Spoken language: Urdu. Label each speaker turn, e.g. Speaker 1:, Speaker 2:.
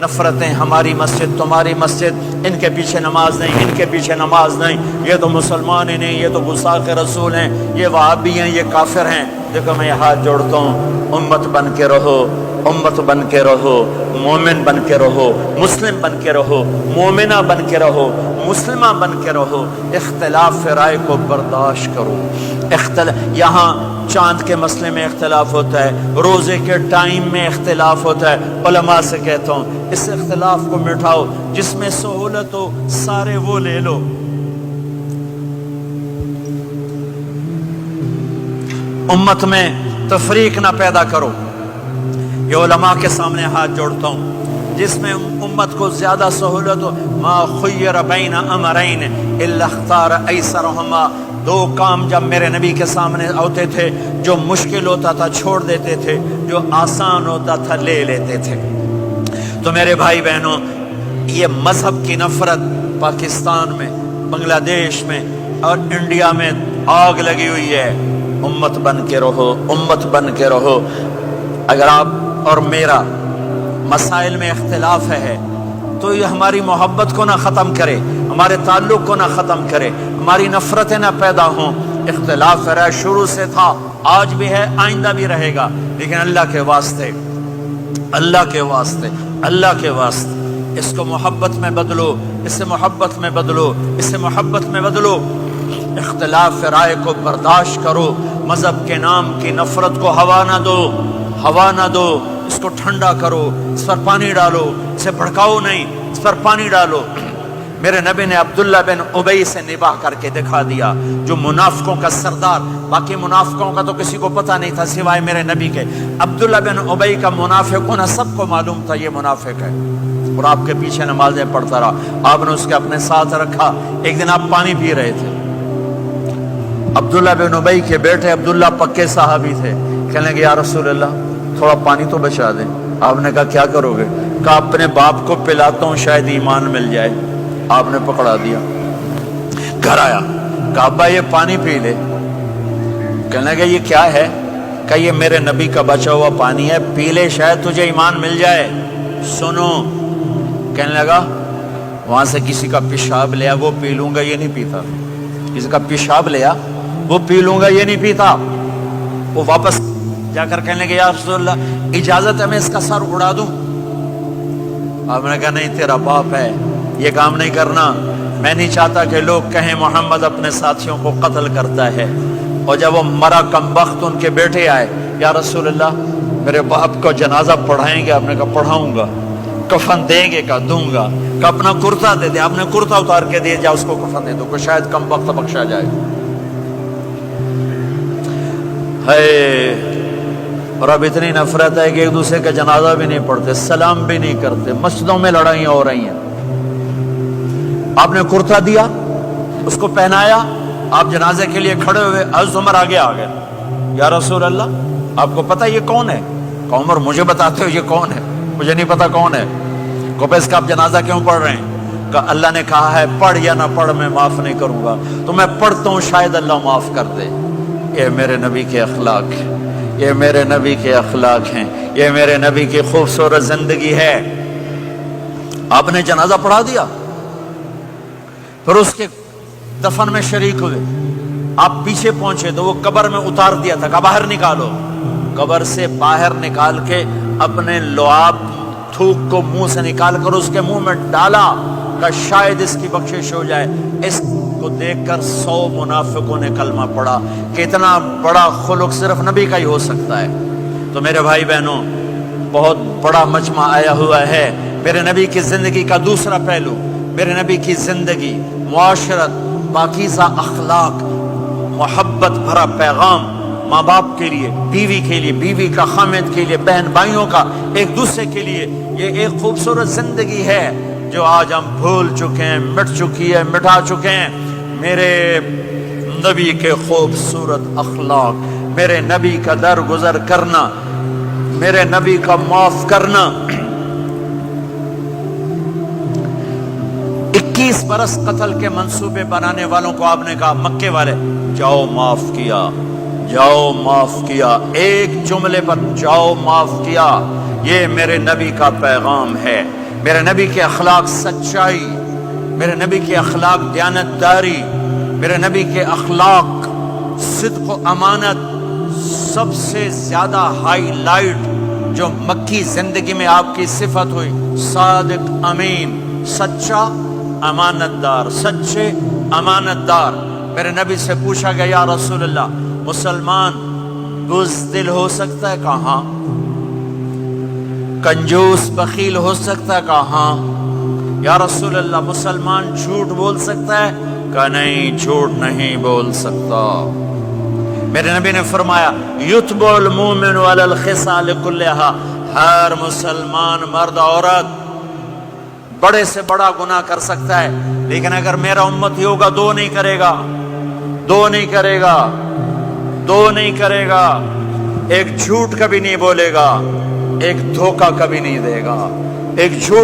Speaker 1: نفرتیں، ہماری مسجد تمہاری مسجد، ان کے پیچھے نماز نہیں، ان کے پیچھے نماز نہیں، یہ تو مسلمان ہی نہیں، یہ تو گستاخ رسول ہیں، یہ وہابی ہیں، یہ کافر ہیں۔ دیکھو میں یہ ہاتھ جوڑتا ہوں، امت بن کے رہو، امت بن کے رہو، مومن بن کے رہو، مسلم بن کے رہو، مومنہ بن کے رہو، مسلمہ بن کے رہو، اختلاف رائے کو برداشت کرو۔ یہاں چاند کے مسئلے میں اختلاف ہوتا ہے، روزے کے ٹائم میں اختلاف ہوتا ہے، علماء سے کہتا ہوں اس اختلاف کو مٹھاؤ، جس میں سہولت ہو سارے وہ لے لو۔ امت میں تفریق نہ پیدا کرو۔ یہ علماء کے سامنے ہاتھ جوڑتا ہوں، جس میں امت کو زیادہ سہولت ہو، ما خیر بین امرین الا اختار ایسرہما، دو کام جب میرے نبی کے سامنے ہوتے تھے، جو مشکل ہوتا تھا چھوڑ دیتے تھے، جو آسان ہوتا تھا لے لیتے تھے۔ تو میرے بھائی بہنوں، یہ مذہب کی نفرت پاکستان میں، بنگلہ دیش میں اور انڈیا میں آگ لگی ہوئی ہے۔ امت بن کے رہو، امت بن کے رہو۔ اگر آپ اور میرا مسائل میں اختلاف ہے تو یہ ہماری محبت کو نہ ختم کرے، ہمارے تعلق کو نہ ختم کرے، ہماری نفرتیں نہ پیدا ہوں۔ اختلاف رائے شروع سے تھا، آج بھی ہے، آئندہ بھی رہے گا، لیکن اللہ کے واسطے، اللہ کے واسطے، اللہ کے واسطے اس کو محبت میں بدلو، اس سے محبت میں بدلو، اس سے محبت میں بدلو۔ اختلاف رائے کو برداشت کرو، مذہب کے نام کی نفرت کو ہوا نہ دو، ہوا نہ دو، اس کو ٹھنڈا کرو، اس پر پانی ڈالو، اسے بھڑکاؤ نہیں، اس پر پانی ڈالو۔ میرے نبی نے عبداللہ بن ابی سے نباہ کر کے دکھا دیا، جو منافقوں کا سردار، باقی منافقوں کا تو کسی کو پتہ نہیں تھا سوائے میرے نبی کے، عبداللہ بن ابی کا منافق ہونا سب کو معلوم تھا، یہ منافق ہے، اور آپ کے پیچھے نمازیں پڑھتا رہا، آپ نے اس کے اپنے ساتھ رکھا۔ ایک دن آپ پانی پی رہے تھے، عبداللہ بن ابی کے بیٹے عبداللہ پکے صحابی تھے، کہنے لگے یا رسول اللہ تھوڑا پانی تو بچا دیں۔ آپ نے کہا کیا کرو گے؟ کہا اپنے باپ کو پلاتا ہوں، شاید ایمان مل جائے۔ آپ نے پکڑا دیا، گھر آیا، کہا ابا یہ پانی پی لے۔ کہنے لگے یہ کیا ہے؟ کہا یہ میرے نبی کا بچا ہوا پانی ہے، پی لے شاید تجھے ایمان مل جائے۔ سنو، کہنے لگا وہاں سے کسی کا پیشاب لیا وہ پی لوں گا، یہ نہیں پیتا۔ کسی کا پیشاب لیا وہ پی لوں گا، یہ نہیں پیتا۔ وہ واپس جا کر کہنے لگے یا رسول اللہ اجازت ہے میں اس کا سر اڑا دوں؟ آپ نے کہا نہیں، تیرا باپ ہے، یہ کام نہیں کرنا، میں نہیں چاہتا کہ لوگ کہیں محمد اپنے ساتھیوں کو قتل کرتا ہے۔ اور جب وہ مرا کمبخت ان کے بیٹے آئے، یا رسول اللہ میرے باپ کو جنازہ پڑھائیں گے؟ آپ نے کہا پڑھاؤں گا۔ کفن دیں گے؟ کہا دوں گا۔ کہ اپنا کرتا دے دے، آپ نے کرتا اتار کے دیا، جا اس کو کفن دے دو کہ شاید کمبخت بخشا جائے۔ ہے اور اب اتنی نفرت ہے کہ ایک دوسرے کا جنازہ بھی نہیں پڑھتے، سلام بھی نہیں کرتے، مسجدوں میں لڑائیاں ہو رہی ہیں۔ آپ نے کرتا دیا، اس کو پہنایا، آپ جنازے کے لیے کھڑے ہوئے، حضرت عمر آگے آ گئے، یا رسول اللہ آپ کو پتہ یہ کون ہے؟ کہ عمر مجھے بتاتے ہو یہ کون ہے؟ مجھے نہیں پتا کون ہے۔ کہ اس کا آپ جنازہ کیوں پڑھ رہے ہیں؟ کہ اللہ نے کہا ہے پڑھ یا نہ پڑھ میں معاف نہیں کروں گا، تو میں پڑھتا ہوں شاید اللہ معاف کر دے۔ یہ میرے نبی کے اخلاق ہیں، یہ میرے نبی کے اخلاق ہیں، یہ میرے نبی کی خوبصورت زندگی ہے۔ آپ نے جنازہ پڑھا دیا، پھر اس کے دفن میں شریک ہوئے، آپ پیچھے پہنچے تو وہ قبر میں اتار دیا تھا، کہ باہر نکالو۔ قبر سے باہر نکال کے اپنے لعاب تھوک کو منہ سے نکال کر اس کے منہ میں ڈالا کہ شاید اس کی بخشش ہو جائے۔ اس کو دیکھ کر 100 منافقوں نے کلمہ پڑھا کہ اتنا بڑا خلق صرف نبی کا ہی ہو سکتا ہے۔ تو میرے بھائی بہنوں، بہت بڑا مجمع آیا ہوا ہے۔ میرے نبی کی زندگی کا دوسرا پہلو، میرے نبی کی زندگی، معاشرت، پاکیزہ اخلاق، محبت بھرا پیغام، ماں باپ کے لیے، بیوی کے لیے، بیوی کا خامد کے لیے، بہن بھائیوں کا ایک دوسرے کے لیے، یہ ایک خوبصورت زندگی ہے جو آج ہم بھول چکے ہیں، مٹ چکی ہے، مٹا چکے ہیں۔ میرے نبی کے خوبصورت اخلاق، میرے نبی کا درگزر کرنا، میرے نبی کا معاف کرنا۔ 21 برس قتل کے منصوبے بنانے والوں کو آپ نے کہا، مکے والے جاؤ معاف کیا، جاؤ معاف کیا، ایک جملے پر جاؤ معاف کیا۔ یہ میرے نبی کا پیغام ہے. میرے نبی کے اخلاق سچائی، میرے نبی کے اخلاق دیانتداری، میرے نبی کے اخلاق صدق و امانت. سب سے زیادہ ہائی لائٹ جو مکی زندگی میں آپ کی صفت ہوئی، صادق امین، سچا امانت دار، سچے امانت دار. میرے نبی سے پوچھا گیا یا رسول اللہ مسلمان بزدل ہو سکتا ہے؟ کہاں. کنجوس بخیل ہو سکتا ہے؟ کہاں. یا رسول اللہ مسلمان جھوٹ بول سکتا ہے؟ کہ نہیں، جھوٹ نہیں بول سکتا. میرے نبی نے فرمایا یتبع المؤمن علی الخصال کلھا، ہر مسلمان مرد عورت بڑے سے بڑا گناہ کر سکتا ہے، لیکن اگر میرا امتی ہوگا دو نہیں کرے گا، دو نہیں کرے گا، دو نہیں کرے گا. ایک جھوٹ کبھی نہیں بولے گا، ایک دھوکہ کبھی نہیں دے گا. ایک جھوٹ